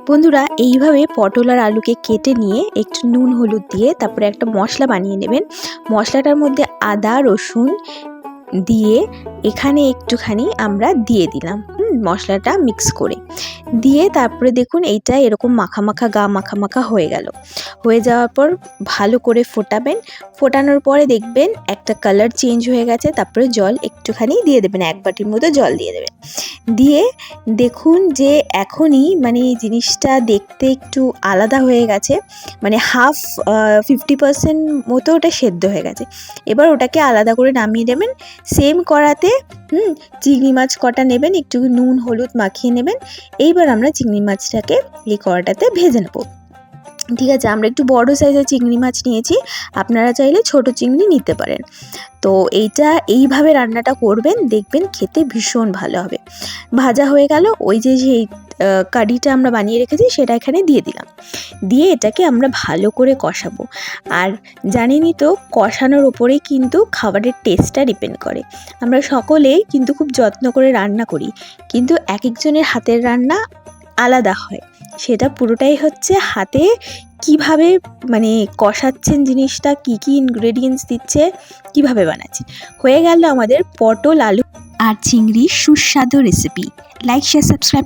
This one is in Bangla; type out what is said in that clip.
বন্ধুরা এইভাবে পটল আর আলুকে কেটে নিয়ে একটু নুন হলুদ দিয়ে তারপরে একটা মশলা বানিয়ে নেবেন। মশলাটার মধ্যে আদা রসুন দিয়ে এখানে একটুখানি আমরা দিয়ে দিলাম মশলাটা মিক্স করে দিয়ে তারপরে দেখুন এইটা এরকম মাখা মাখা মাখা মাখা হয়ে গেল। হয়ে যাওয়ার পর ভালো করে ফোটাবেন। ফোটানোর পরে দেখবেন একটা কালার চেঞ্জ হয়ে গেছে। তারপরে জল একটুখানি দিয়ে দেবেন, 1 বাটির মতো জল দিয়ে দেবেন। দিয়ে দেখুন যে এখনই মানে জিনিসটা দেখতে একটু আলাদা হয়ে গেছে, মানে 50% মতো ওটা সেদ্ধ হয়ে গেছে। এবার ওটাকে আলাদা করে নামিয়ে দেবেন। সেম কড়াতে চিংড়ি মাছ কটা নেবেন, একটু নুন হলুদ মাখিয়ে নেবেন। এইবার আমরা চিংড়ি মাছটাকে এই কড়াটাতে ভেজে নেব। ঠিক আছে, আমরা একটু বড় সাইজের চিংড়ি মাছ নিয়েছি, আপনারা চাইলে ছোট চিংড়ি নিতে পারেন। তো এইভাবে রান্নাটা করবেন, দেখবেন খেতে ভীষণ ভালো হবে। ভাজা হয়ে গেল, ওই যে কারিটা আমরা বানিয়ে রেখেছি সেটা এখানে দিয়ে দিলাম। দিয়ে এটাকে আমরা ভালো করে কষাবো। আর জানেনই তো কষানোর ওপরেই কিন্তু খাবারের টেস্টটা ডিপেন্ড করে। আমরা সকলেই কিন্তু খুব যত্ন করে রান্না করি, কিন্তু এক একজনের হাতের রান্না আলাদা হয়। সেটা পুরোটাই হচ্ছে হাতে কিভাবে মানে কষাচ্ছেন জিনিসটা, কি কি ইনগ্রেডিয়েন্টস দিচ্ছে, কিভাবে বানাচ্ছে। হয়ে গেল আমাদের পটল আলু আর চিংড়ির সুস্বাদু রেসিপি। Like share subscribe